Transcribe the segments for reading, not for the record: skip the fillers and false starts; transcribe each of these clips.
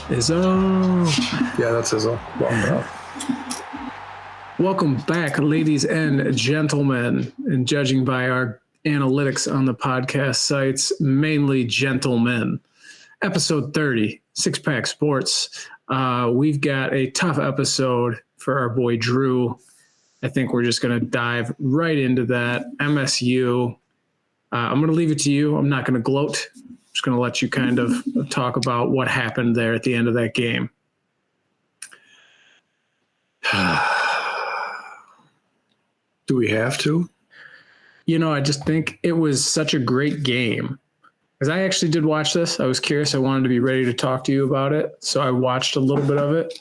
Izzo. Yeah, that's Izzo. Welcome back, ladies and gentlemen. And judging by our analytics on the podcast sites, mainly gentlemen. Episode 30, Six Pack Sports. We've got a tough episode for our boy Drew. I think we're just going to dive right into that. MSU. I'm going to leave it to you. I'm not going to gloat. I'm just going to let you kind of talk about what happened there at the end of that game. Do we have to? You know, I just think it was such a great game. Because I actually did watch this. I was curious. I wanted to be ready to talk to you about it. So I watched a little bit of it.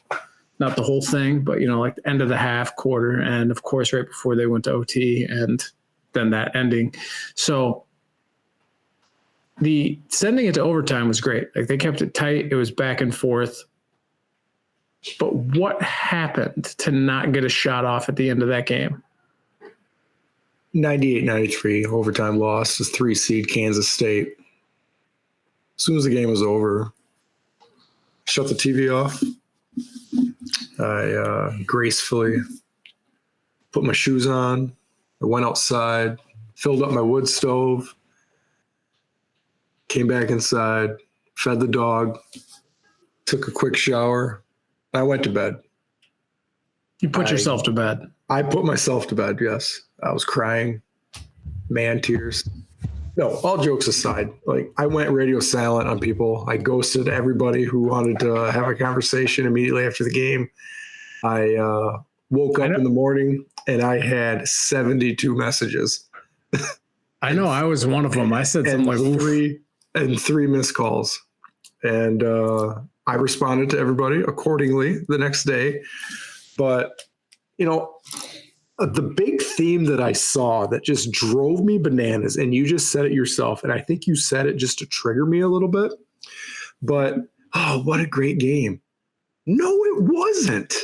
Not the whole thing, but, you know, like the end of the half, quarter, and, of course, right before they went to OT and then that ending. So the sending it to overtime was great. Like, they kept it tight. It was back and forth. But what happened to not get a shot off at the end of that game? 98-93, overtime loss, 3-seed Kansas State. As soon as the game was over, shut the TV off. I gracefully put my shoes on. I went outside, filled up my wood stove, came back inside, fed the dog, took a quick shower. I went to bed. You put yourself to bed. I put myself to bed, yes. I was crying, man tears. No, all jokes aside, like I went radio silent on people. I ghosted everybody who wanted to have a conversation immediately after the game. I woke up in the morning and I had 72 messages. I know, I was one of them. I said something like three missed calls. And I responded to everybody accordingly the next day. But, you know, the big theme that I saw that just drove me bananas, and you just said it yourself, and I think you said it just to trigger me a little bit, but, oh, what a great game. No, it wasn't.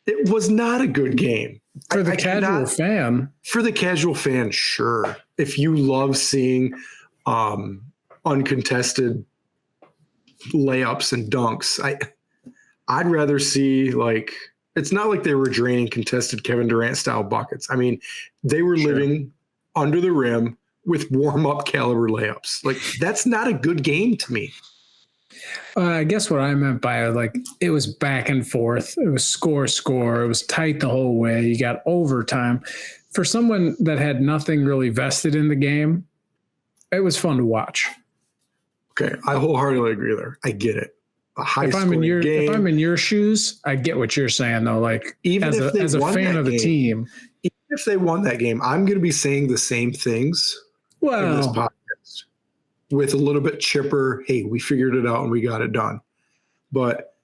It was not a good game. For the casual fan. For the casual fan, sure. If you love seeing uncontested layups and dunks, I'd rather see, like, it's not like they were draining contested Kevin Durant style buckets. I mean, they were living under the rim with warm up caliber layups. Like, that's not a good game to me. I guess what I meant by it, like, it was back and forth. It was score. It was tight the whole way. You got overtime. For someone that had nothing really vested in the game, it was fun to watch. Okay, I wholeheartedly agree there. I get it. If I'm in your shoes, I get what you're saying though. Like, even as a fan of the team, even if they won that game, I'm going to be saying the same things in this podcast with a little bit chipper. Hey, we figured it out and we got it done. But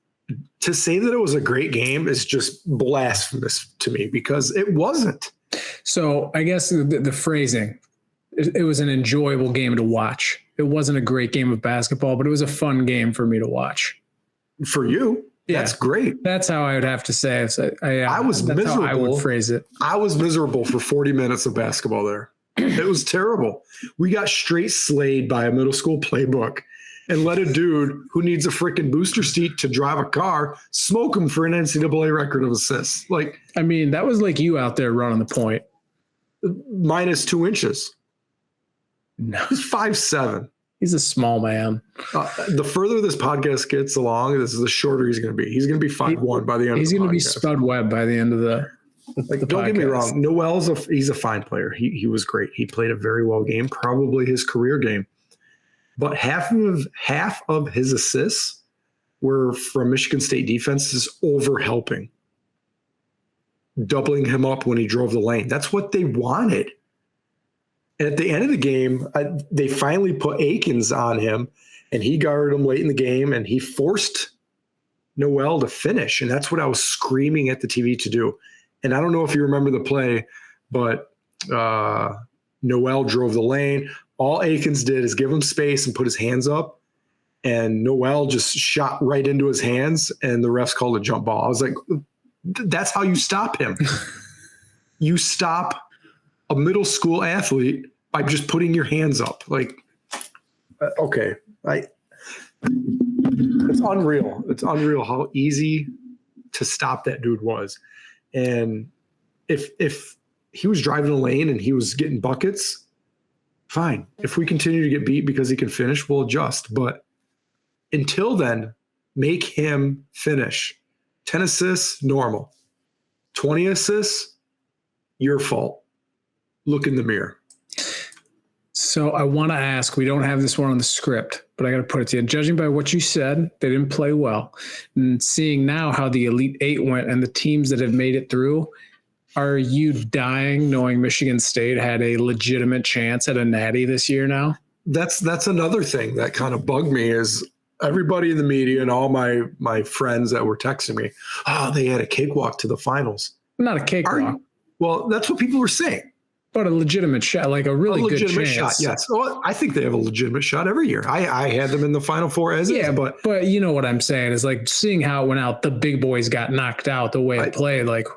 to say that it was a great game is just blasphemous to me because it wasn't. So I guess the phrasing, it was an enjoyable game to watch. It wasn't a great game of basketball, but it was a fun game for me to watch. For you, that's great. That's how I would have to say it. I was miserable. How I would phrase it. I was miserable for 40 minutes of basketball there. It was terrible. We got straight slayed by a middle school playbook and let a dude who needs a freaking booster seat to drive a car smoke him for an NCAA record of assists. Like, I mean, that was like you out there running the point. Minus 2 inches. No. He's 5'7". He's a small man. The further this podcast gets along, the shorter he's going to be. He's going to be 5'1" by the end of the podcast. He's going to be Spud Webb by the end of the don't get me wrong. Noel's he's a fine player. He was great. He played a very well game, probably his career game. But half of his assists were from Michigan State defenses over helping, doubling him up when he drove the lane. That's what they wanted. And at the end of the game, they finally put Akins on him, and he guarded him late in the game, and he forced Noel to finish. And that's what I was screaming at the TV to do. And I don't know if you remember the play, but Noel drove the lane. All Akins did is give him space and put his hands up, and Noel just shot right into his hands, and the refs called a jump ball. I was like, that's how you stop him. You stop a middle school athlete by just putting your hands up. Like, okay, It's unreal. It's unreal how easy to stop that dude was. And if he was driving a lane and he was getting buckets, fine. If we continue to get beat because he can finish, we'll adjust. But until then, make him finish. 10 assists, normal. 20 assists, your fault. Look in the mirror. So I want to ask, we don't have this one on the script, but I got to put it to you. Judging by what you said, they didn't play well. And seeing now how the Elite Eight went and the teams that have made it through, are you dying knowing Michigan State had a legitimate chance at a natty this year now? That's another thing that kind of bugged me is everybody in the media and all my friends that were texting me, they had a cakewalk to the finals. Not a cakewalk. Well, that's what people were saying. But a legitimate shot, like a really good chance. Shot, yes. Well, I think they have a legitimate shot every year. I had them in the Final Four as is, but you know what I'm saying is like seeing how it went out. The big boys got knocked out the way it played. Like,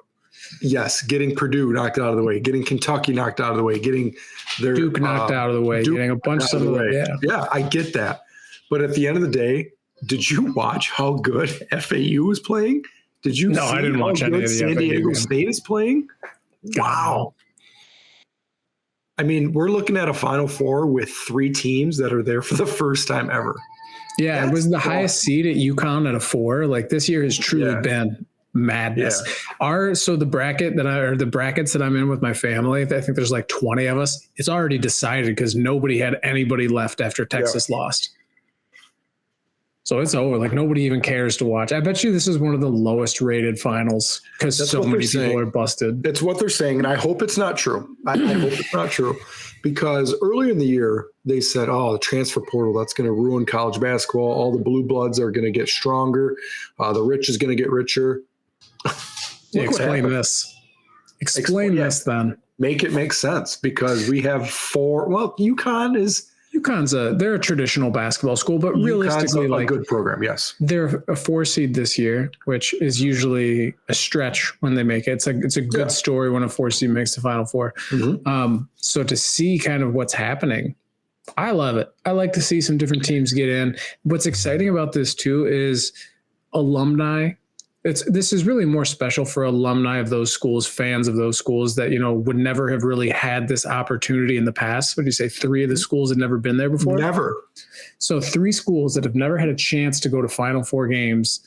yes, getting Purdue knocked out of the way, getting Kentucky knocked out of the way, getting their Duke knocked out of the way, getting a bunch of the way. Yeah, I get that. But at the end of the day, did you watch how good FAU was playing? Did you? No, I didn't watch any of the San Diego State is playing. Wow. I mean, we're looking at a Final Four with 3 teams that are there for the first time ever. Yeah, it was the highest seed at UConn at a 4. Like this year has truly been madness. Yeah. The brackets that I'm in with my family, I think there's like 20 of us. It's already decided because nobody had anybody left after Texas lost. So it's over. Like nobody even cares to watch. I bet you this is one of the lowest rated finals because so many people are busted. It's what they're saying, and I hope it's not true. I hope it's not true because earlier in the year they said, "Oh, the transfer portal that's going to ruin college basketball. All the blue bloods are going to get stronger. The rich is going to get richer." Explain this. Explain this then. Make it make sense because we have 4. Well, UConn's they're a traditional basketball school, but realistically, a good program. Yes, they're a 4 seed this year, which is usually a stretch when they make it. It's a good story when a 4 seed makes the Final Four. Mm-hmm. So to see kind of what's happening, I love it. I like to see some different teams get in. What's exciting about this too is alumni. This is really more special for alumni of those schools, fans of those schools that, would never have really had this opportunity in the past. What do you say? 3 of the schools had never been there before? Never. So 3 schools that have never had a chance to go to Final Four games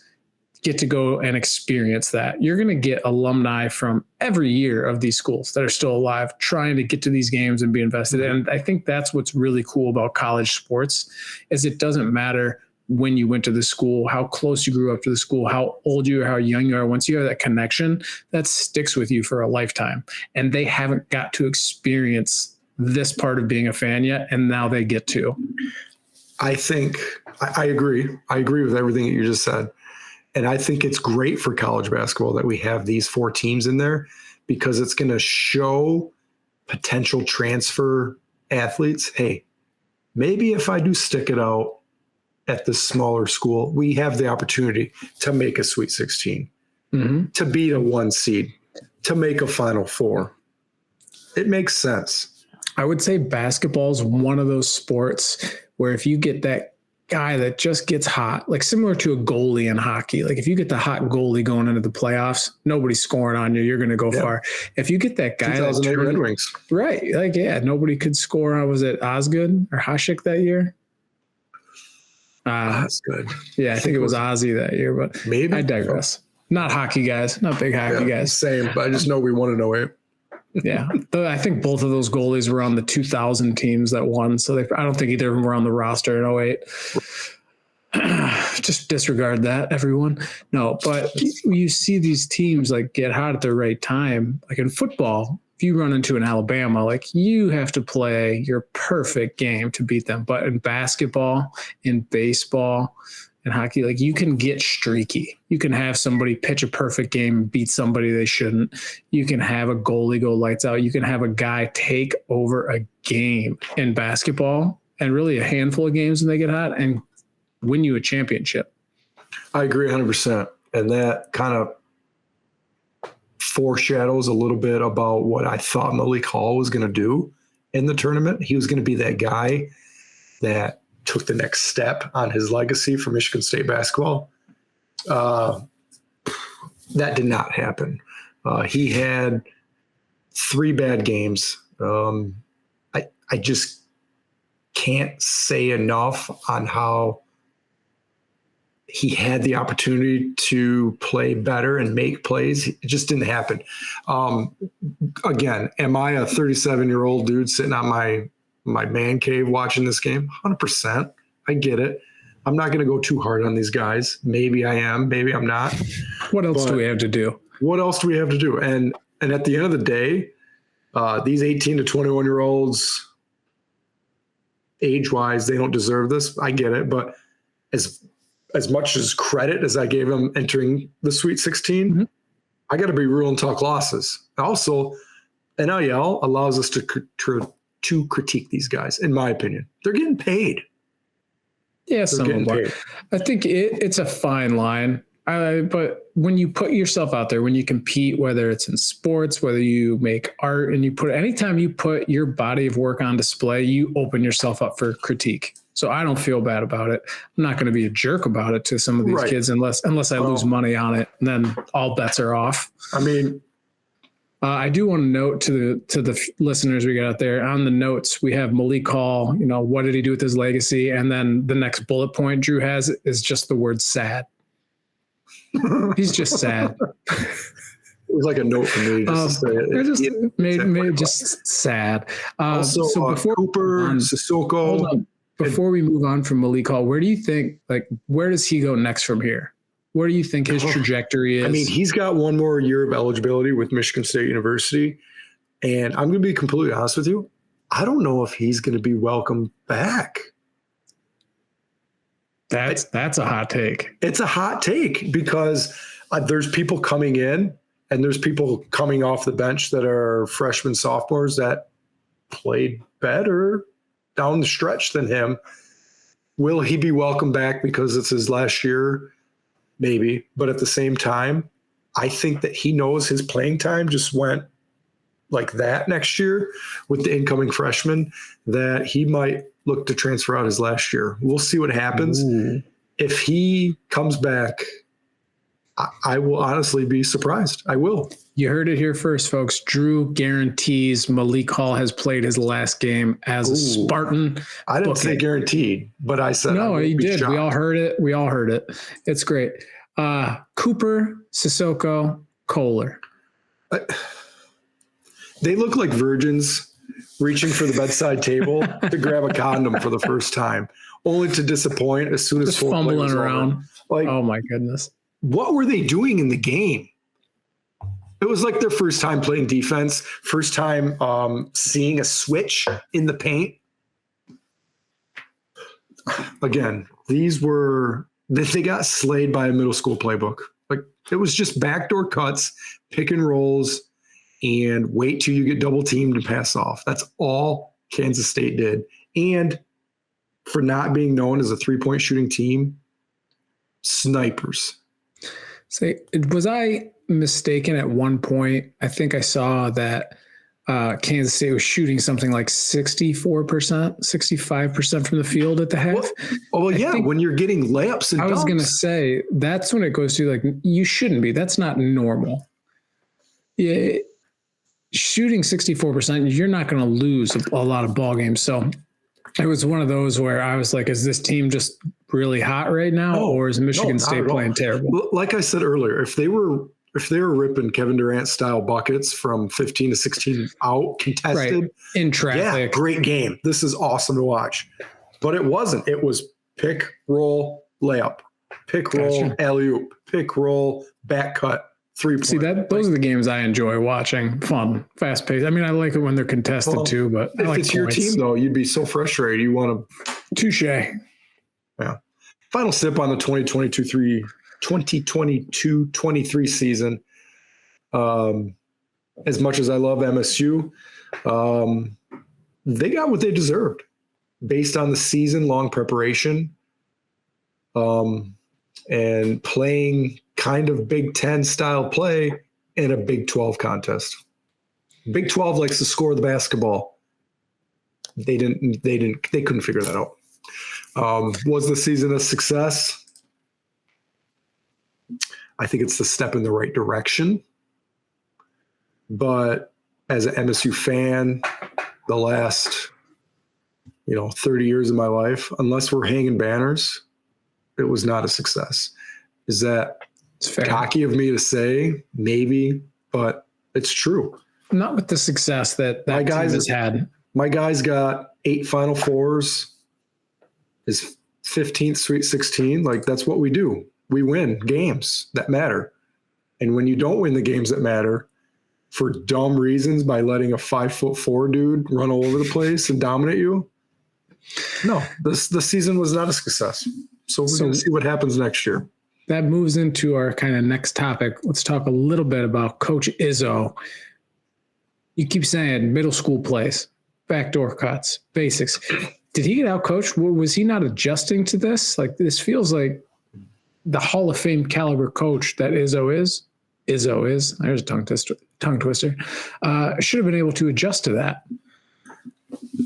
get to go and experience that. You're going to get alumni from every year of these schools that are still alive trying to get to these games and be invested. And I think that's what's really cool about college sports is it doesn't matter when you went to the school, how close you grew up to the school, how old you are, how young you are. Once you have that connection, that sticks with you for a lifetime. And they haven't got to experience this part of being a fan yet, and now they get to. I think I agree. I agree with everything that you just said. And I think it's great for college basketball that we have these 4 teams in there because it's going to show potential transfer athletes, hey, maybe if I do stick it out at the smaller school, we have the opportunity to make a Sweet 16, to beat a 1 seed, to make a Final Four. It makes sense. I would say basketball is one of those sports where if you get that guy that just gets hot, like similar to a goalie in hockey, like if you get the hot goalie going into the playoffs, nobody's scoring on you. You're going to go far. If you get that guy, 2008 Red Wings, right? Like, nobody could score on, was it Osgood or Hasek that year? That's good. Yeah, I think it was Ozzy that year, but maybe I digress. Not hockey guys, not big hockey guys. Same, but I just know we won in 08. Yeah, I think both of those goalies were on the 2000 teams that won, so I don't think either of them were on the roster in 08. Just disregard that, everyone. No, but you see these teams like get hot at the right time. Like in football, if you run into an Alabama, like you have to play your perfect game to beat them. But in basketball, in baseball, in hockey, like you can get streaky. You can have somebody pitch a perfect game and beat somebody they shouldn't. You can have a goalie go lights out. You can have a guy take over a game in basketball and really a handful of games when they get hot and win you a championship. I agree 100%. And that kind of foreshadows a little bit about what I thought Malik Hall was going to do in the tournament. He was going to be that guy that took the next step on his legacy for Michigan State basketball. That did not happen. He had 3 bad games. I just can't say enough on how he had the opportunity to play better and make plays. It just didn't happen. Again, am I a 37-year-old dude sitting on my man cave watching this game? 100%. I get it. I'm not going to go too hard on these guys. Maybe I am. Maybe I'm not. What else do we have to do? What else do we have to do? And at the end of the day, these 18 to 21-year-olds, age-wise, they don't deserve this. I get it. But as much as credit as I gave them entering the Sweet 16, I got to be real and talk losses. Also, NIL allows us to critique these guys, in my opinion. They're getting paid. Yeah, some of them. I think it's a fine line. But when you put yourself out there, when you compete, whether it's in sports, whether you make art, and anytime you put your body of work on display, you open yourself up for critique. So I don't feel bad about it. I'm not going to be a jerk about it to some of these kids unless I lose money on it, and then all bets are off. I mean, I do want to note to the listeners we got out there, on the notes, we have Malik Hall, what did he do with his legacy? And then the next bullet point Drew has is just the word sad. He's just sad. It was like a note for me just to say it. It made just sad. Also, so before Cooper, Sissoko. Before we move on from Malik Hall, where do you think, where does he go next from here? Where do you think his trajectory is? I mean, he's got one more year of eligibility with Michigan State University. And I'm going to be completely honest with you. I don't know if he's going to be welcomed back. That's a hot take. It's a hot take because there's people coming in and there's people coming off the bench that are freshmen, sophomores that played better down the stretch than him. Will he be welcomed back because it's his last year? Maybe. But at the same time, I think that he knows his playing time just went like that next year with the incoming freshmen, that he might look to transfer out his last year. We'll see what happens. Ooh. If he comes back, I will honestly be surprised. I will. You heard it here first, folks. Drew guarantees Malik Hall has played his last game as a Spartan. I didn't say guaranteed, but I said no. He did. Shocked. We all heard it. It's great. Cooper, Sissoko, Kohler. They look like virgins reaching for the bedside table to grab a condom for the first time, only to disappoint as soon as just fumbling around. Oh my goodness! What were they doing in the game? It was like their first time playing defense, first time seeing a switch in the paint. Again, they got slayed by a middle school playbook. Like, it was just backdoor cuts, pick and rolls, and wait till you get double teamed and pass off. That's all Kansas State did. And for not being known as a 3-point shooting team, snipers. Say, was I mistaken at one point? I think I saw that Kansas State was shooting something like 64%, 65% from the field at the half. Well, yeah, when you're getting layups and dunks. I was going to say, that's when it goes to, like, you shouldn't be. That's not normal. Yeah, shooting 64%, you're not going to lose a lot of ball games. So it was one of those where I was like, is this team just really hot right now, or is Michigan State playing terrible? Like I said earlier, if they were ripping Kevin Durant style buckets from 15 to 16 out contested in traffic, yeah, great game. This is awesome to watch. But it wasn't. It was pick, roll, layup, pick, roll, alley-oop, pick, roll, back cut, 3-point. See, those are the games I enjoy watching. Fun, fast paced. I mean, I like it when they're contested too, but if it's your team though, you'd be so frustrated. You want to touche. Yeah. Final sip on the 2022-23 season. As much as I love MSU, they got what they deserved based on the season-long preparation and playing kind of Big Ten style play in a Big 12 contest. Big 12 likes to score the basketball. They couldn't figure that out. Was the season a success? I think it's the step in the right direction. But as an MSU fan, the last, 30 years of my life, unless we're hanging banners, it was not a success. Is that cocky of me to say? Maybe, but it's true. Not with the success that team has had. My guy's got 8 Final Fours, his 15th Sweet 16. Like, that's what we do. We win games that matter. And when you don't win the games that matter for dumb reasons by letting a 5'4" dude run all over the place and dominate you, no, the season was not a success. So we're going to see what happens next year. That moves into our kind of next topic. Let's talk a little bit about Coach Izzo. You keep saying middle school plays, backdoor cuts, basics. Did he get out coached? Was he not adjusting to this? Like, this feels like the Hall of Fame caliber coach that Izzo is. There's a tongue twister. Should have been able to adjust to that.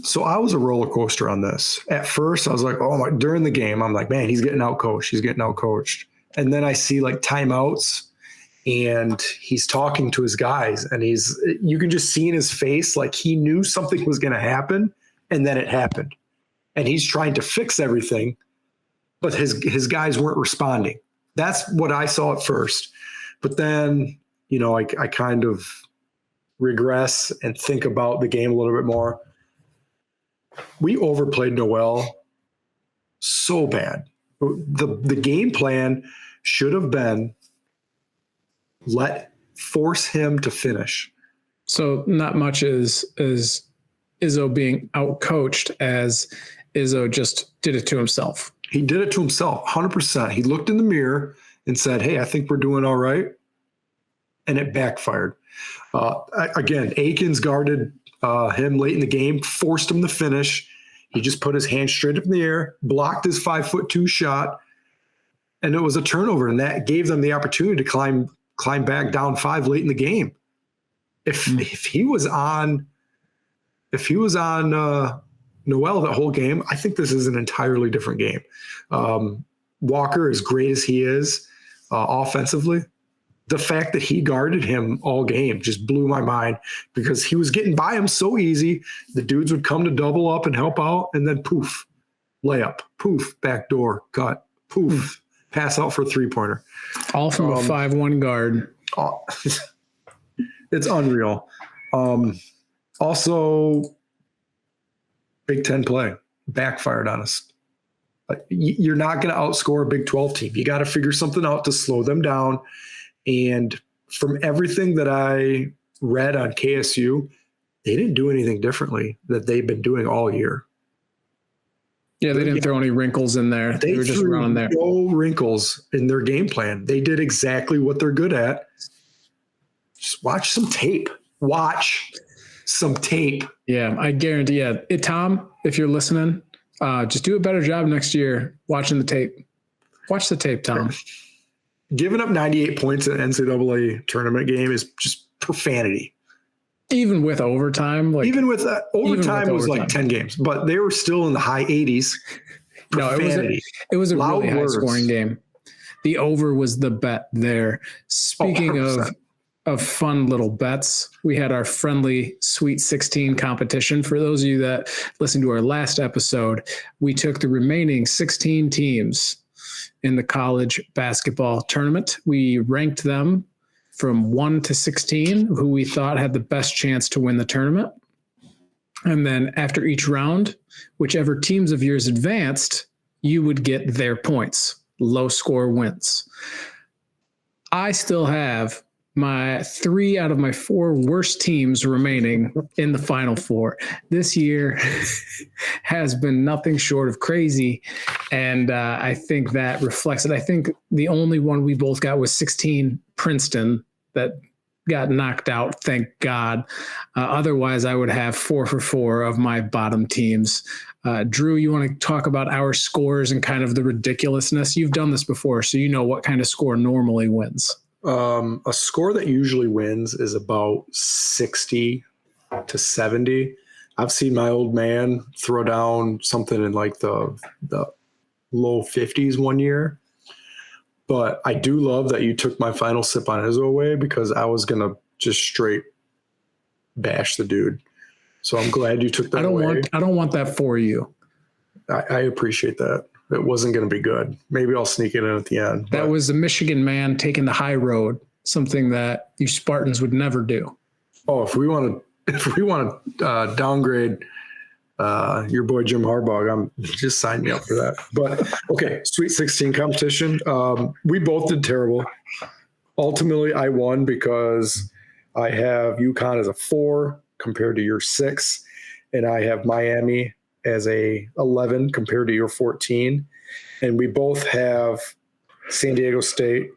So I was a roller coaster on this. At first, I was like, oh my, during the game, I'm like, man, he's getting out coached. And then I see like timeouts and he's talking to his guys and you can just see in his face, like he knew something was going to happen and then it happened. And he's trying to fix everything, but his guys weren't responding. That's what I saw at first. But then, I kind of regress and think about the game a little bit more. We overplayed Noel so bad. The game plan should have been force him to finish. So not much as Izzo being outcoached as Izzo just did it to himself. He did it to himself, 100%. He looked in the mirror and said, hey, I think we're doing all right. And it backfired. Again, Akins guarded him late in the game, forced him to finish. He just put his hand straight up in the air, blocked his 5'2" shot, and it was a turnover. And that gave them the opportunity to climb back down 5 late in the game. If he was on Noel that whole game, I think this is an entirely different game. Walker, as great as he is offensively, the fact that he guarded him all game just blew my mind because he was getting by him so easy. The dudes would come to double up and help out, and then poof, layup, poof, backdoor cut, poof, pass out for a 3-pointer. All from a 5'1" guard. It's unreal. Also, Big Ten play backfired on us. You're not going to outscore a Big 12 team. You got to figure something out to slow them down. And from everything that I read on KSU, they didn't do anything differently that they've been doing all year. Yeah, they didn't throw any wrinkles in there. They were just running there. No wrinkles in their game plan. They did exactly what they're good at. Just watch some tape. Yeah, I guarantee. Yeah, Tom, if you're listening, just do a better job next year watching the tape. Watch the tape, Tom. Giving up 98 points in an NCAA tournament game is just profanity. Even with overtime? Overtime was like 10 games, but they were still in the high 80s. Profanity. No, it was a really high-scoring game. The over was the bet there. Speaking of fun little bets, we had our friendly Sweet 16 competition. For those of you that listened to our last episode, we took the remaining 16 teams in the college basketball tournament. We ranked them from 1 to 16, who we thought had the best chance to win the tournament. And then after each round, whichever teams of yours advanced, you would get their points. Low score wins. I still have my 3 out of my 4 worst teams remaining in the Final Four. This year has been nothing short of crazy, and I think that reflects it. I think the only one we both got was 16 Princeton that got knocked out, thank God. Otherwise, I would have 4 for 4 of my bottom teams. Drew, you want to talk about our scores and kind of the ridiculousness? You've done this before, so you know what kind of score normally wins. A score that usually wins is about 60 to 70. I've seen my old man throw down something in like the low 50s one year. But I do love that you took my final sip on Izzo away because I was going to just straight bash the dude. So I'm glad you took that away. I don't want that for you. I appreciate that. It wasn't going to be good. Maybe I'll sneak it in at the end. That was a Michigan man taking the high road, something that you Spartans would never do. Oh, if we want to downgrade your boy Jim Harbaugh, I'm just sign me up for that. But okay, Sweet 16 competition. We both did terrible. Ultimately, I won because I have UConn as a 4 compared to your 6, and I have Miami as a 11 compared to your 14. And we both have San Diego State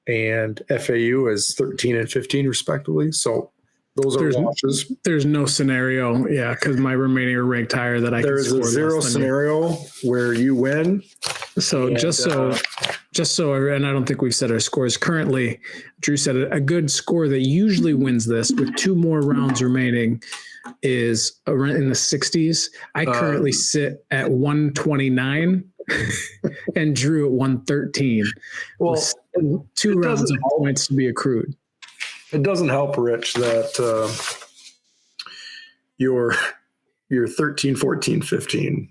and FAU as 13 and 15 respectively. So those are losses. There's no scenario, because my remaining are ranked higher that I can score. There's a zero scenario where you win. So and, just so, and I don't think we've said our scores currently. Drew said a good score that usually wins this with 2 more rounds remaining is around in the 60s. I currently sit at 129 and Drew at 113. Well, 2 rounds of points to be accrued. It doesn't help, Rich, that your 13, 14, 15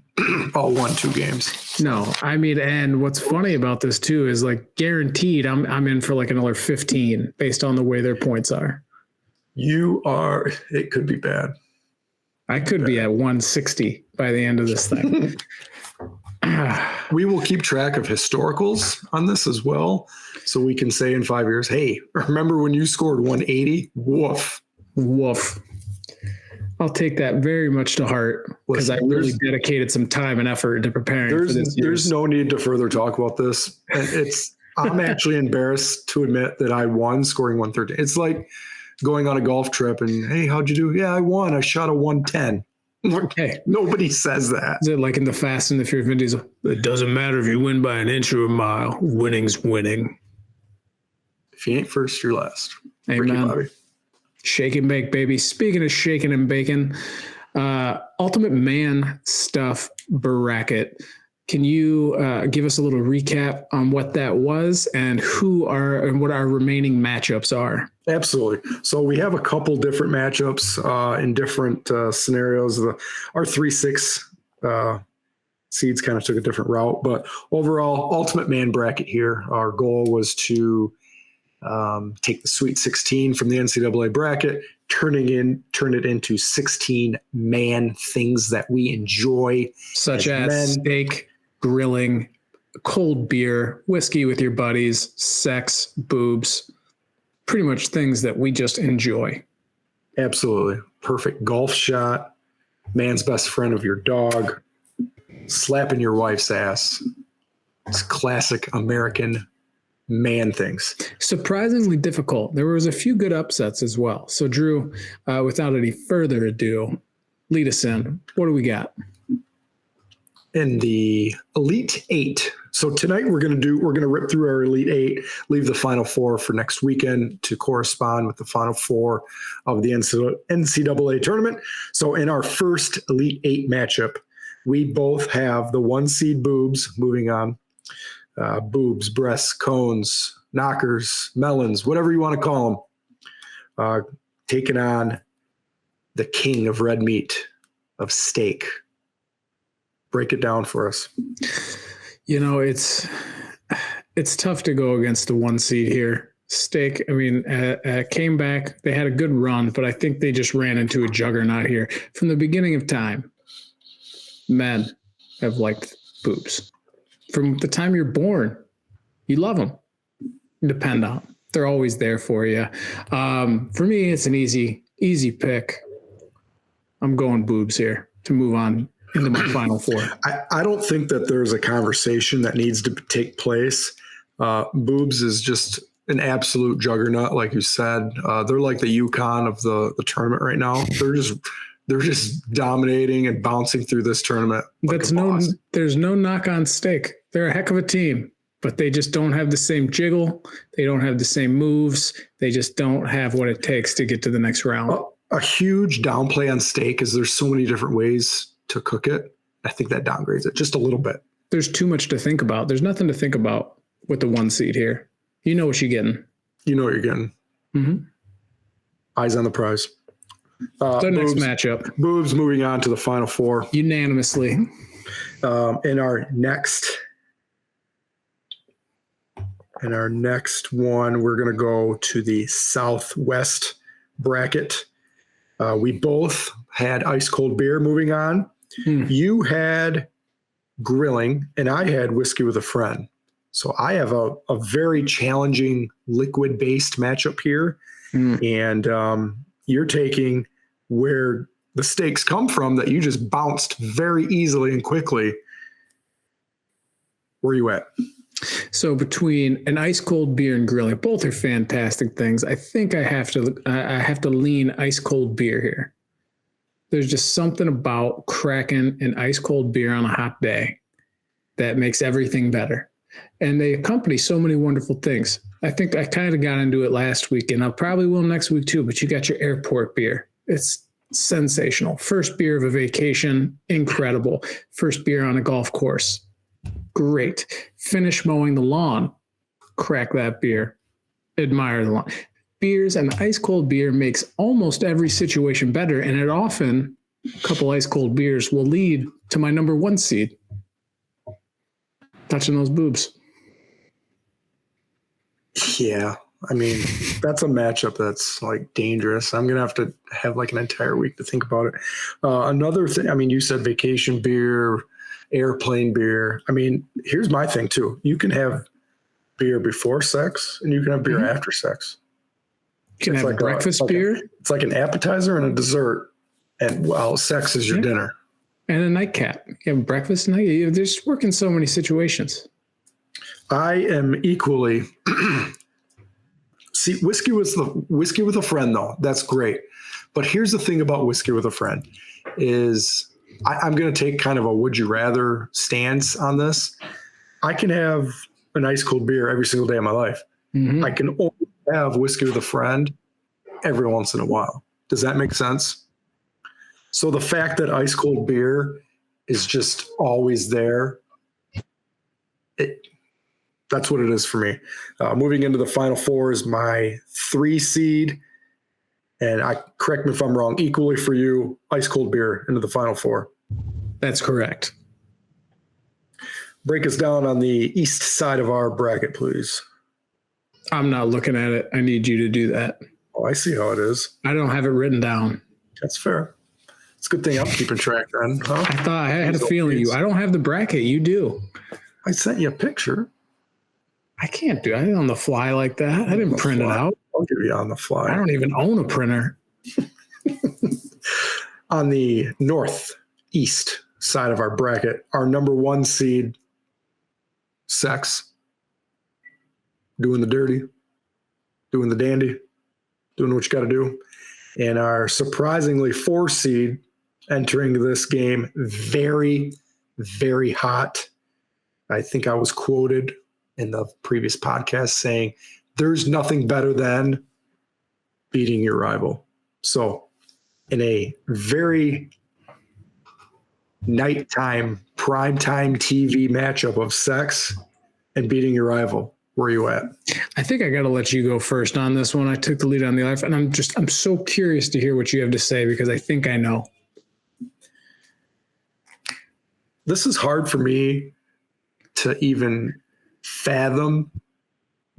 all won 2 games. No, I mean, and what's funny about this too is like guaranteed I'm in for like another 15 based on the way their points are. It could be bad. I could be at 160 by the end of this thing. We will keep track of historicals on this as well. So we can say in 5 years, hey, remember when you scored 180? Woof. Woof. I'll take that very much to heart because I really dedicated some time and effort to preparing for this. There's no need to further talk about this. I'm actually embarrassed to admit that I won scoring 113. It's like going on a golf trip and, hey, how'd you do? Yeah, I won. I shot a 110. Hey, nobody says that. Is it like in the Fast and the Furious Vin Diesel? It doesn't matter if you win by an inch or a mile. Winning's winning. If you ain't first, you're last. Amen. Shake and bake, baby. Speaking of shaking and baking, Ultimate Man Stuff Bracket. Can you give us a little recap on what that was and what our remaining matchups are? Absolutely. So we have a couple different matchups in different scenarios. Our 3-6 seeds kind of took a different route, but overall, Ultimate Man bracket here. Our goal was to take the Sweet 16 from the NCAA bracket, turn it into 16 man things that we enjoy, such as steak, grilling, cold beer, whiskey with your buddies, sex, boobs, pretty much things that we just enjoy. Absolutely. Perfect golf shot, man's best friend of your dog, slapping your wife's ass. It's classic American man things. Surprisingly difficult. There was a few good upsets as well. So Drew, without any further ado, lead us in. What do we got? In the Elite 8. So tonight we're going to rip through our Elite 8, leave the Final 4 for next weekend to correspond with the Final 4 of the NCAA tournament. So in our first Elite 8 matchup, we both have the 1 seed boobs moving on. Boobs, breasts, cones, knockers, melons, whatever you want to call them, taking on the king of red meat, of steak. Break it down for us. You know, it's tough to go against the 1 seed here. Steak, I mean, came back. They had a good run, but I think they just ran into a juggernaut here. From the beginning of time, men have liked boobs. From the time you're born, you love them. You depend on them. They're always there for you. For me, it's an easy pick. I'm going boobs here to move on into my Final 4. I don't think that there's a conversation that needs to take place. Boobs is just an absolute juggernaut, like you said. They're like the UConn of the tournament right now. They're just dominating and bouncing through this tournament. There's no knock on Steak. They're a heck of a team, but they just don't have the same jiggle. They don't have the same moves. They just don't have what it takes to get to the next round. A huge downplay on Steak is there's so many different ways to cook it. I think that downgrades it just a little bit. There's too much to think about. There's nothing to think about with the 1 seed here. You know what you're getting. You know what you're getting. Mm-hmm. Eyes on the prize. The next matchup. Boobs moving on to the Final Four. Unanimously. In our next one, we're going to go to the Southwest bracket. We both had ice cold beer moving on. You had grilling, and I had whiskey with a friend. So I have a very challenging liquid-based matchup here. And you're taking where the stakes come from that you just bounced very easily and quickly. Where are you at? So between an ice cold beer and grilling, both are fantastic things. I think I have to lean ice cold beer here. There's just something about cracking an ice cold beer on a hot day that makes everything better. And they accompany so many wonderful things. I think I kind of got into it last week, and I probably will next week too, but you got your airport beer. It's sensational. First beer of a vacation, incredible. First beer on a golf course, great. Finish mowing the lawn, crack that beer, admire the lawn. Beers and ice cold beer makes almost every situation better, and it often, a couple ice cold beers will lead to my number 1 seed. Touching those boobs. Yeah. I mean, that's a matchup that's like dangerous. I'm going to have like an entire week to think about it. Another thing, I mean, you said vacation beer, airplane beer. I mean, here's my thing too. You can have beer before sex and you can have beer after sex. You can have like breakfast beer. It's like an appetizer and a dessert. And well, sex is your dinner. And a nightcap. You have breakfast and night. They just work in so many situations. I am equally. See, whiskey with a friend, though. That's great. But here's the thing about whiskey with a friend is I'm going to take kind of a would you rather stance on this. I can have an ice cold beer every single day of my life. Mm-hmm. I can only have whiskey with a friend every once in a while. Does that make sense? So the fact that ice cold beer is just always there, that's what it is for me. Moving into the Final Four is my 3 seed. And correct me if I'm wrong, equally for you, ice cold beer into the Final Four. That's correct. Break us down on the east side of our bracket, please. I'm not looking at it. I need you to do that. Oh, I see how it is. I don't have it written down. That's fair. It's a good thing I'm keeping track then. Huh? I thought I had a feeling I don't have the bracket. You do. I sent you a picture. I can't do it on the fly like that. I didn't print it out. I'll give you on the fly. I don't even own a printer. On the northeast side of our bracket, our number 1 seed, sex. Doing the dirty, doing the dandy, doing what you got to do. And our surprisingly 4 seed entering this game, very, very hot. I think I was quoted in the previous podcast saying, there's nothing better than beating your rival. So in a very nighttime, primetime TV matchup of sex and beating your rival, where are you at? I think I got to let you go first on this one. I took the lead on the life, and I'm so curious to hear what you have to say because I think I know. This is hard for me to even fathom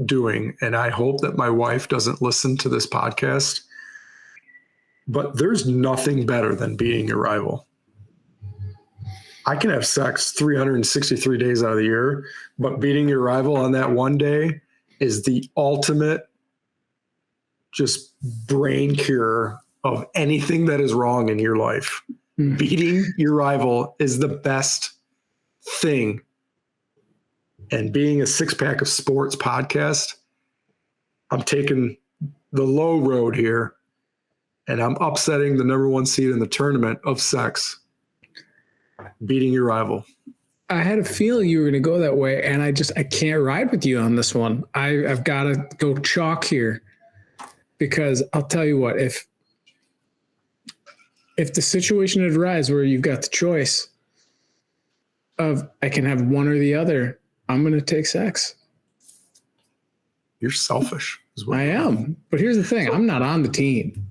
doing, and I hope that my wife doesn't listen to this podcast, but there's nothing better than beating your rival. I can have sex 363 days out of the year, but beating your rival on that one day is the ultimate just brain cure of anything that is wrong in your life. Mm. Beating your rival is the best thing. And being a 6-pack of sports podcast, I'm taking the low road here, and I'm upsetting the number 1 seed in the tournament of sex. Beating your rival. I had a feeling you were going to go that way, and I can't ride with you on this one. I've got to go chalk here because I'll tell you what, if the situation had arisen where you've got the choice of I can have one or the other, I'm going to take sex. You're selfish. I am. But here's the thing. I'm not on the team.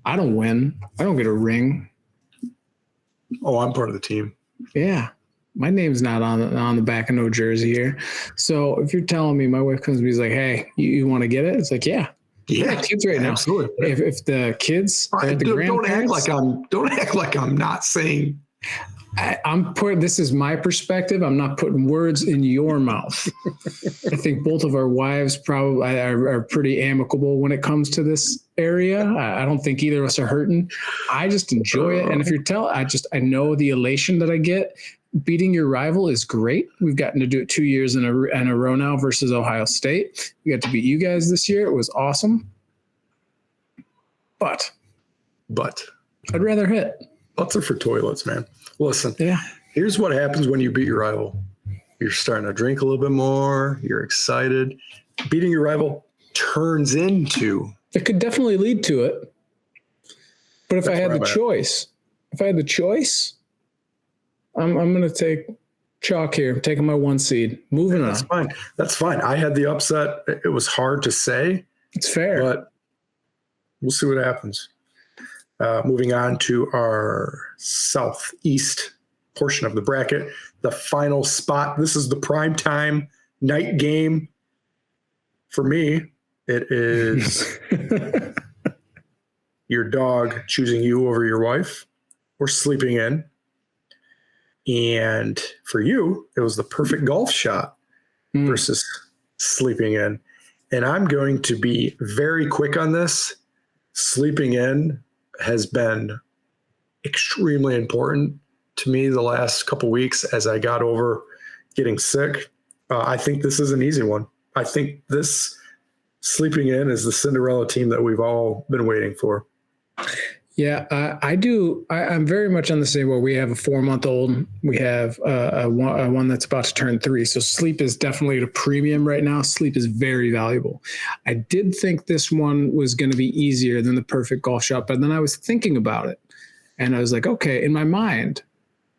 I don't win. I don't get a ring. Oh, I'm part of the team. Yeah. My name's not on the back of no jersey here. So if you're telling me, my wife comes to me, is like, hey, you want to get it? It's like, yeah. Yeah, kids right now. Absolutely. If the kids are the don't act like I'm not saying. This is my perspective. I'm not putting words in your mouth. I think both of our wives probably are pretty amicable when it comes to this area. I don't think either of us are hurting. I just enjoy it. And if you're I know the elation that I get. Beating your rival is great. We've gotten to do it 2 years in a row now versus Ohio State. We got to beat you guys this year. It was awesome. But I'd rather hit. Butts are for toilets, man. Listen, yeah. Here's what happens when you beat your rival. You're starting to drink a little bit more. You're excited. Beating your rival turns into. It could definitely lead to it. But if I had the choice, I'm going to take chalk here. I'm taking my 1 seed. Moving on. That's fine. I had the upset. It was hard to say. It's fair. But we'll see what happens. Moving on to our southeast portion of the bracket, the final spot. This is the primetime night game. For me, it is your dog choosing you over your wife or sleeping in. And for you, it was the perfect golf shot versus sleeping in. And I'm going to be very quick on this. Sleeping in has been extremely important to me the last couple weeks as I got over getting sick. I think this is an easy one. I think this sleeping in is the Cinderella team that we've all been waiting for. Yeah, I do. I'm very much on the same way. We have a 4-month-old. We have a one that's about to turn 3. So sleep is definitely at a premium right now. Sleep is very valuable. I did think this one was going to be easier than the perfect golf shot, but then I was thinking about it, and I was like, okay, in my mind,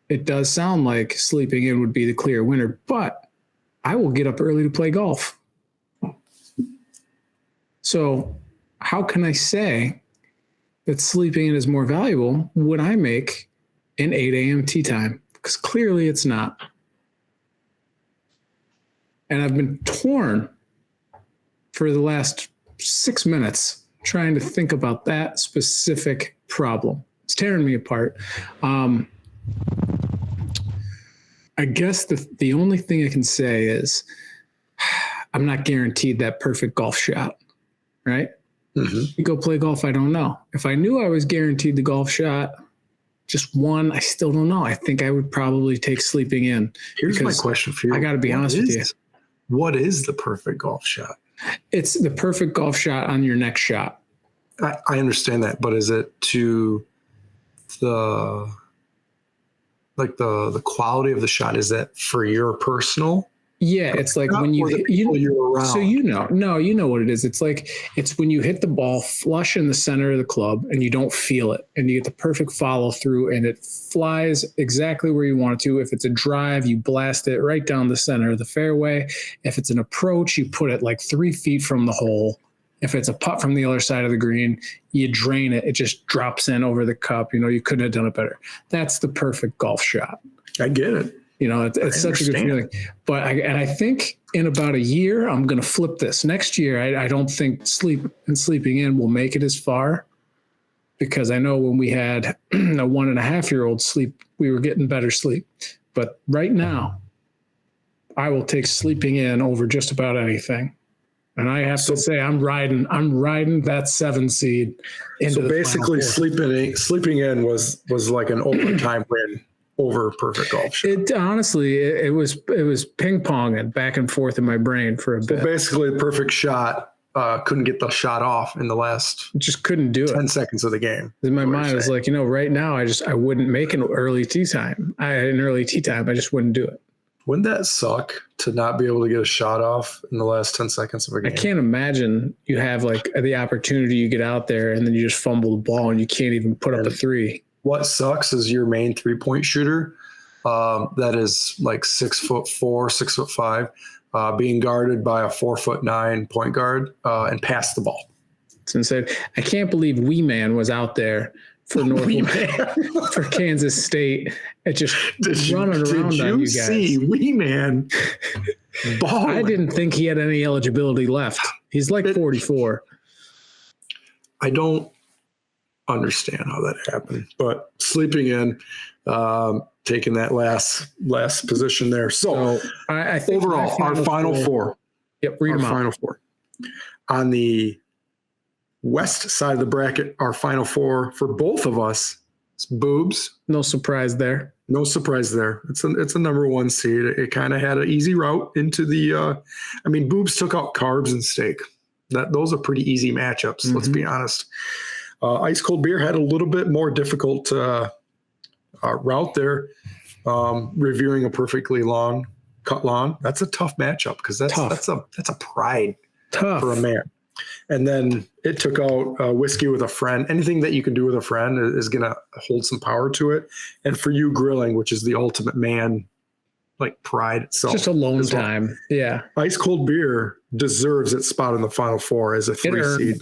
it does sound like sleeping in would be the clear winner, but I will get up early to play golf. So how can I say that sleeping in is more valuable when I make an 8 a.m. tee time? Because clearly it's not. And I've been torn for the last 6 minutes trying to think about that specific problem. It's tearing me apart. I guess the only thing I can say is I'm not guaranteed that perfect golf shot, right? Mm-hmm. You go play golf, I don't know. If I knew I was guaranteed the golf shot, just one, I still don't know. I think I would probably take sleeping in. Here's my question for you. I got to be honest with you. What is the perfect golf shot? It's the perfect golf shot on your next shot. I understand that, but is it to the quality of the shot? Is that for your personal? Yeah, it's like when you so you know what it is. It's when you hit the ball flush in the center of the club and you don't feel it, and you get the perfect follow through and it flies exactly where you want it to. If it's a drive, you blast it right down the center of the fairway. If it's an approach, you put it like 3 feet from the hole. If it's a putt from the other side of the green, you drain it. It just drops in over the cup. You couldn't have done it better. That's the perfect golf shot. I get it. It's such a good feeling. But I think in about a year, I'm going to flip this. Next year, I don't think sleeping in will make it as far, because I know when we had a 1.5-year-old sleep, we were getting better sleep. But right now, I will take sleeping in over just about anything. And I have to say, I'm riding that 7 seed into so basically sleeping in was like an overtime win over perfect golf shot. It was ping pong and back and forth in my brain for a bit. So basically, the perfect shot couldn't get the shot off in the last just couldn't do 10 seconds of the game. In my mind, I was like, right now, I wouldn't make an early tee time. I just wouldn't do it. Wouldn't that suck to not be able to get a shot off in the last 10 seconds of a game? I can't imagine you have like the opportunity, you get out there and then you just fumble the ball and you can't even put up a 3. What sucks is your main 3-point shooter that is like 6'4", 6'5", being guarded by a 4'9" point guard and pass the ball. It's insane. I can't believe Wee Man was out there for for Kansas State and just running around on you guys. See Wee Man balling? I didn't think he had any eligibility left. He's like 44. I don't understand how that happened, but sleeping in, taking that last position there. So I think overall, our final four. Yep, read them out. Final four. On the west side of the bracket, our final four for both of us is Boobs. No surprise there. No surprise there. It's a number one seed. It kind of had an easy route into the. Boobs took out carbs and steak. Those are pretty easy matchups. Mm-hmm. Let's be honest. Ice Cold Beer had a little bit more difficult route there. Reviewing a perfectly cut lawn. That's a tough matchup because that's a pride for a man. And then it took out Whiskey with a Friend. Anything that you can do with a friend is going to hold some power to it. And for you, grilling, which is the ultimate man, like pride itself. Just alone time. Yeah. Ice Cold Beer deserves its spot in the Final Four as a 3 seed.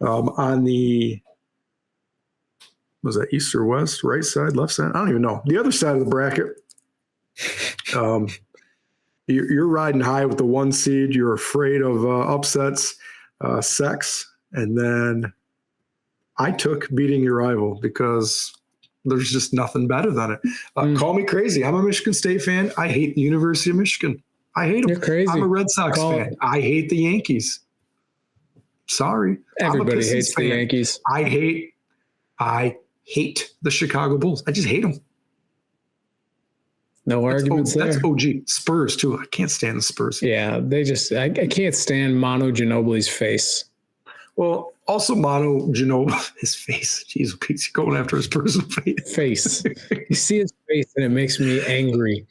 On the, was that east or west, right side, left side? I don't even know. The other side of the bracket, you're riding high with the 1 seed. You're afraid of upsets, sex. And then I took beating your rival because there's just nothing better than it. Call me crazy. I'm a Michigan State fan. I hate the University of Michigan. I hate them. You're crazy. I'm a Red Sox fan. I hate the Yankees. Sorry. Everybody hates the Yankees. I hate the Chicago Bulls. I just hate them. No arguments there. That's OG. Spurs, too. I can't stand the Spurs. Yeah, I can't stand Manu Ginobili's face. Well, also Manu Ginobili, his face. Jeez, he's going after his personal face. You see his face, and it makes me angry.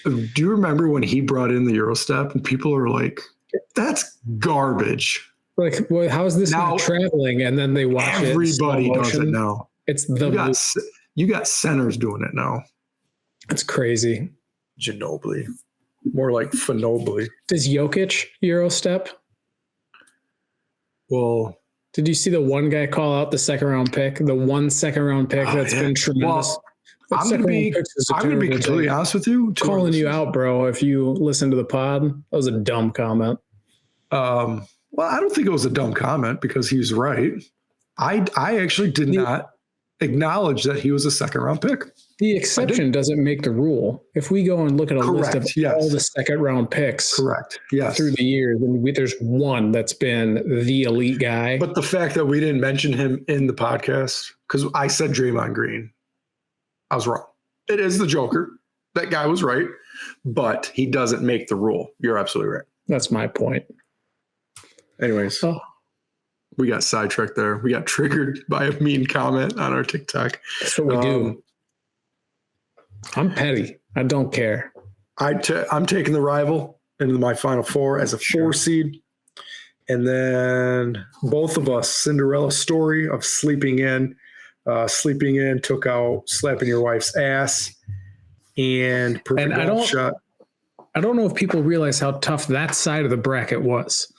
Do you remember when he brought in the Eurostep, and people are like, that's garbage. Like, well, how is this now, not traveling? And then they watch it. Everybody does it now. It's you got centers doing it now. It's crazy. Ginobili. More like Finobili. Does Jokic Eurostep? Well, did you see the one guy call out the second-round pick? The 1 second-round pick that's been tremendous. Well, I'm going to be completely honest with you. Calling you out, bro, if you listen to the pod. That was a dumb comment. Well, I don't think it was a dumb comment because he was right. I actually did not acknowledge that he was a second-round pick. The exception doesn't make the rule. If we go and look at a list of all the second-round picks through the years, and there's one that's been the elite guy. But the fact that we didn't mention him in the podcast, because I said Draymond Green, I was wrong. It is the Joker. That guy was right, but he doesn't make the rule. You're absolutely right. That's my point. Anyways, we got sidetracked there. We got triggered by a mean comment on our TikTok. That's what we do. I'm petty. I don't care. I'm taking the rival into my Final Four as a 4 seed. And then both of us, Cinderella story of sleeping in, took out slapping your wife's ass and perfect golf shot. I don't know if people realize how tough that side of the bracket was.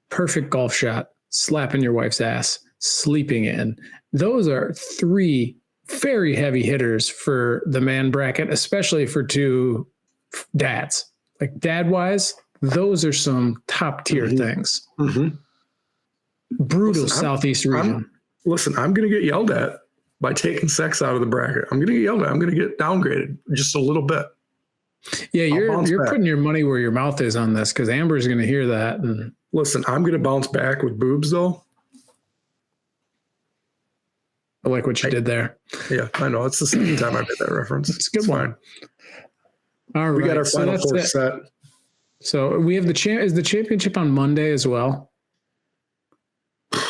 Perfect golf shot, slapping your wife's ass, sleeping in. Those are 3 very heavy hitters for the man bracket, especially for 2 dads. Like dad-wise, those are some top-tier things. Mm-hmm. Brutal Southeast region. I'm going to get yelled at by taking sex out of the bracket. I'm going to get yelled at. I'm going to get downgraded just a little bit. Yeah, you're putting your money where your mouth is on this because Amber's going to hear that. And listen, I'm going to bounce back with boobs, though. I like what you did there. Yeah, I know. It's the second time I made that reference. It's a good one. All right. We got our Final Four set. So we have is the championship on Monday as well? I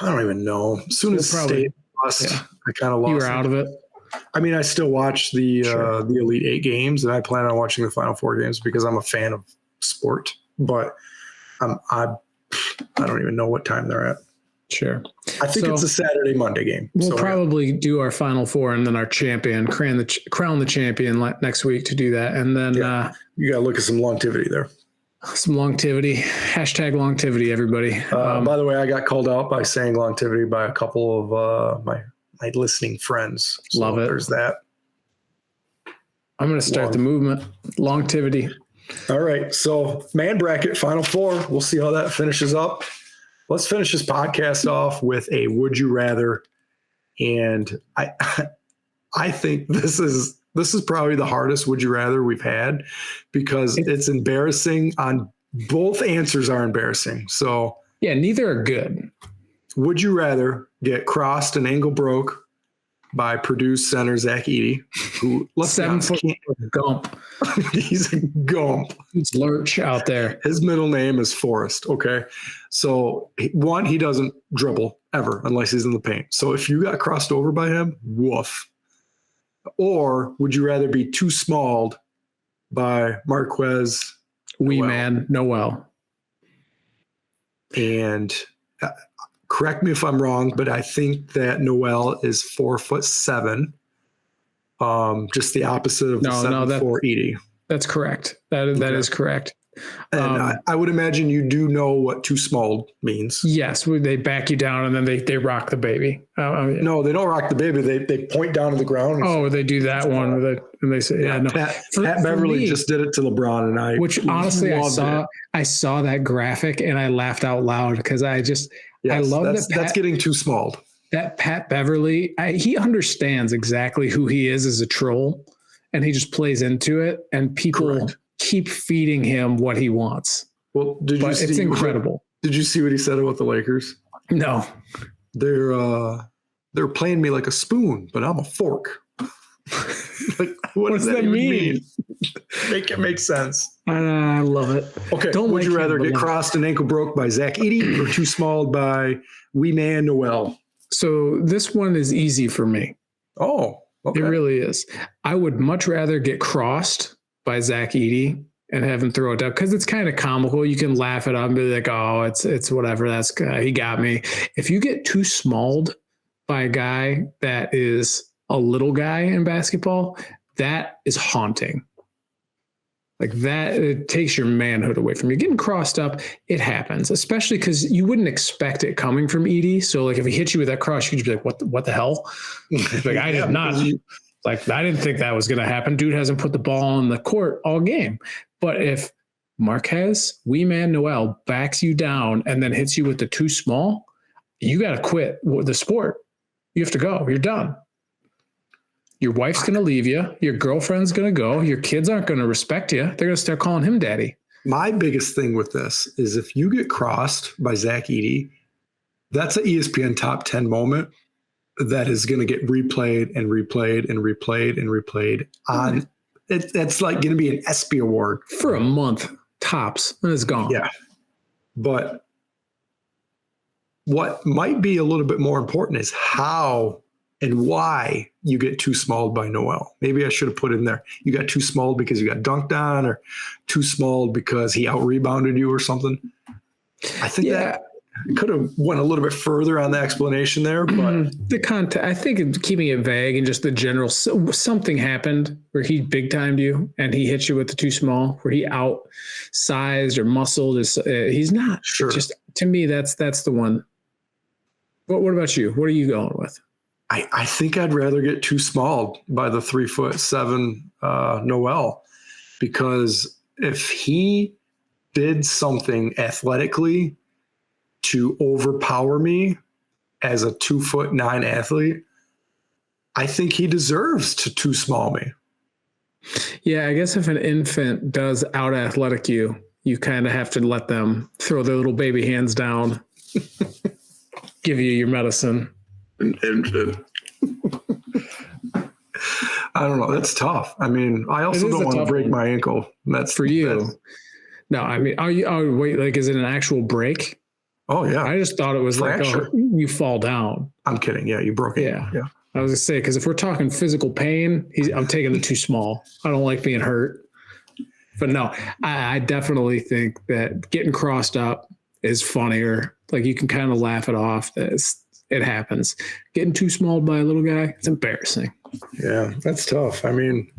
don't even know. As soon as State lost, I kind of lost. You were out of it? I mean, I still watch the Elite 8 games, and I plan on watching the Final Four games because I'm a fan of sport. But I don't even know what time they're at. Sure. I think it's a Saturday, Monday game. We'll probably do our Final Four and then our champion, crown the champion next week to do that. And then you got to look at some longevity there. Some longevity. Hashtag longevity, everybody. By the way, I got called out by saying longevity by a couple of my listening friends. So love it. There's that. I'm going to start the movement. Longevity. All right. So man bracket, Final Four. We'll see how that finishes up. Let's finish this podcast off with a would you rather. And I think this is probably the hardest would you rather we've had because it's embarrassing on both answers are embarrassing. So yeah, neither are good. Would you rather get crossed and ankle broke by Purdue's center Zach Edey, who 7 foot gump. He's a gump. He's lurch out there. His middle name is Forrest. Okay. So one, he doesn't dribble ever unless he's in the paint. So if you got crossed over by him, woof. Or would you rather be too smalled by Marquez Noel? And correct me if I'm wrong, but I think that Noel is 4'7". Just the opposite of the 7'4" Edey. That's correct. That is correct. And I would imagine you do know what too small means. Yes, they back you down and then they rock the baby. No, they don't rock the baby. They point down to the ground. Oh, they do that one and they say, "Yeah, no." Pat Beverly just did it to LeBron, and which honestly I saw that graphic and I laughed out loud because I love that's getting too small. That Pat Beverly, he understands exactly who he is as a troll, and he just plays into it, and people keep feeding him what he wants. Well, it's incredible. Did you see what he said about the Lakers? No. They're playing me like a spoon, but I'm a fork. Like, what does that mean? Make it make sense. I love it. Okay. Would you rather get crossed and ankle broke by Zach Edey or too small by wee man Noel? So this one is easy for me. Oh, okay. It really is. I would much rather get crossed by Zach Edey and have him throw it down because it's kind of comical. You can laugh it up and be like, "Oh, it's whatever. That's he got me." If you get too smalled by a guy that is a little guy in basketball, that is haunting. Like that, it takes your manhood away from you. Getting crossed up, it happens, especially because you wouldn't expect it coming from Edey. So like if he hit you with that cross, you could be like, what the hell? Like I did not. Like, I didn't think that was going to happen. Dude hasn't put the ball on the court all game. But if Marquez, wee man Noel, backs you down and then hits you with the too small, you got to quit the sport. You have to go. You're done. Your wife's going to leave you. Your girlfriend's going to go. Your kids aren't going to respect you. They're going to start calling him daddy. My biggest thing with this is if you get crossed by Zach Edey, that's an ESPN top 10 moment that is going to get replayed and replayed and replayed and replayed on. That's like going to be an ESPY award for a month tops, and it's gone. Yeah, but what might be a little bit more important is how and why you get too small by Noel. Maybe I should have put in there. You got too small because you got dunked on, or too small because he out rebounded you or something. I think that could have went a little bit further on the explanation there, but the content, I think keeping it vague and just the general, something happened where he big timed you and he hit you with the too small, where he outsized or muscled. He's not sure. Just to me, that's the one. What about you? What are you going with? I think I'd rather get too small by the 3'7" Noel, because if he did something athletically to overpower me as a 2'9" athlete, I think he deserves to too small me. Yeah, I guess if an infant does out athletic you, you kind of have to let them throw their little baby hands down, give you your medicine. An infant. I don't know. That's tough. I mean, I also don't want to break my ankle. That's for you. No, I mean, wait, like, is it an actual break? Oh yeah. I just thought it was fracture. Like, oh, you fall down. I'm kidding. Yeah. You broke it. Yeah. I was gonna say, because if we're talking physical pain, I'm taking the too small. I don't like being hurt. But no, I definitely think that getting crossed up is funnier. Like you can kind of laugh it off. It happens. Getting too small by a little guy, it's embarrassing. Yeah, that's tough. I mean,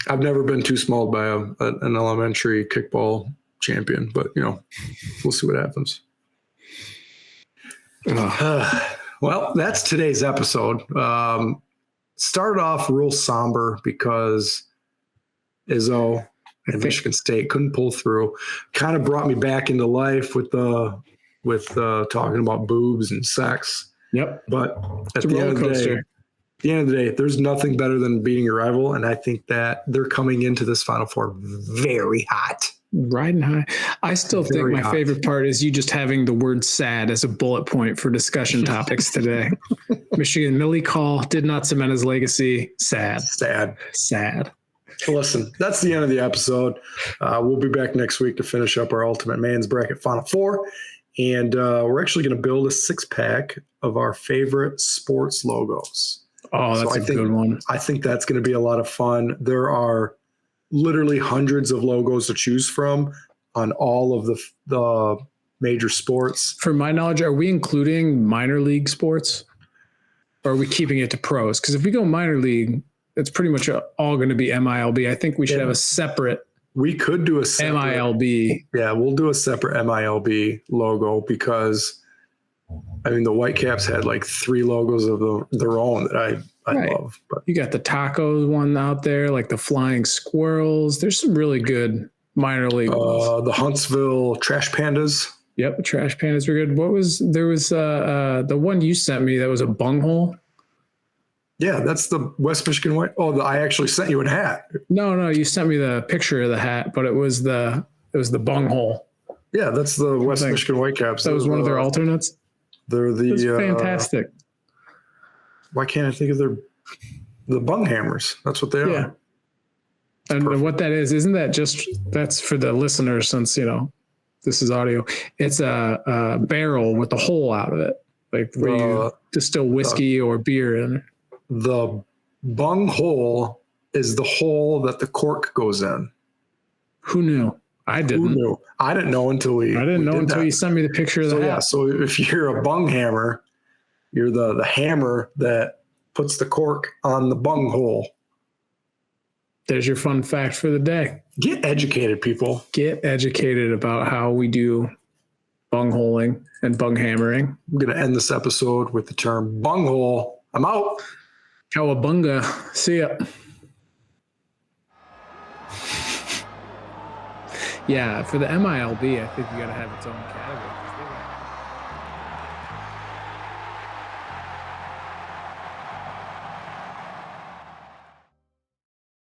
I've never been too small by an elementary kickball champion, but we'll see what happens. Well, that's today's episode. Started off real somber because Izzo and Michigan State couldn't pull through. Kind of brought me back into life with talking about boobs and sex. Yep. But at the end of the day, there's nothing better than beating your rival, and I think that they're coming into this Final Four very hot. Riding high. I still think my favorite part is you just having the word sad as a bullet point for discussion topics today. Michigan Millie Call did not cement his legacy. Sad. Listen, that's the end of the episode. We'll be back next week to finish up our Ultimate Man's Bracket Final Four. And we're actually going to build a 6-pack of our favorite sports logos. Oh, that's a good one. I think that's going to be a lot of fun. There are literally hundreds of logos to choose from on all of the major sports. For my knowledge, are we including minor league sports? Or are we keeping it to pros? Because if we go minor league, it's pretty much all going to be MILB. I think we should have a separate. We could do a separate MILB. Yeah, we'll do a separate MILB logo because, I mean, the Whitecaps had like 3 logos of their own that I love. But you got the tacos one out there, like the flying squirrels. There's some really good minor league ones. The Huntsville Trash Pandas. Yep, the Trash Pandas were good. There was the one you sent me that was a bunghole. Yeah, that's the West Michigan White. Oh, I actually sent you a hat. No, you sent me the picture of the hat, but it was the bunghole. Yeah, that's the West Michigan Whitecaps. That was one of their alternates. They're the fantastic. Why can't I think of the Bunghammers? That's what they are. Yeah. And what that is, isn't that that's for the listeners since, this is audio. It's a barrel with a hole out of it, like where you distill whiskey or beer in. The bung hole is the hole that the cork goes in. Who knew? I didn't. Who knew? I didn't know until you sent me the picture of the hat. Yeah, so if you're a bung hammer, you're the hammer that puts the cork on the bung hole. There's your fun fact for the day. Get educated, people. Get educated about how we do bungholing and bunghammering. I'm going to end this episode with the term bunghole. I'm out. Cowabunga. See ya. Yeah, for the MILB, I think you got to have its own category.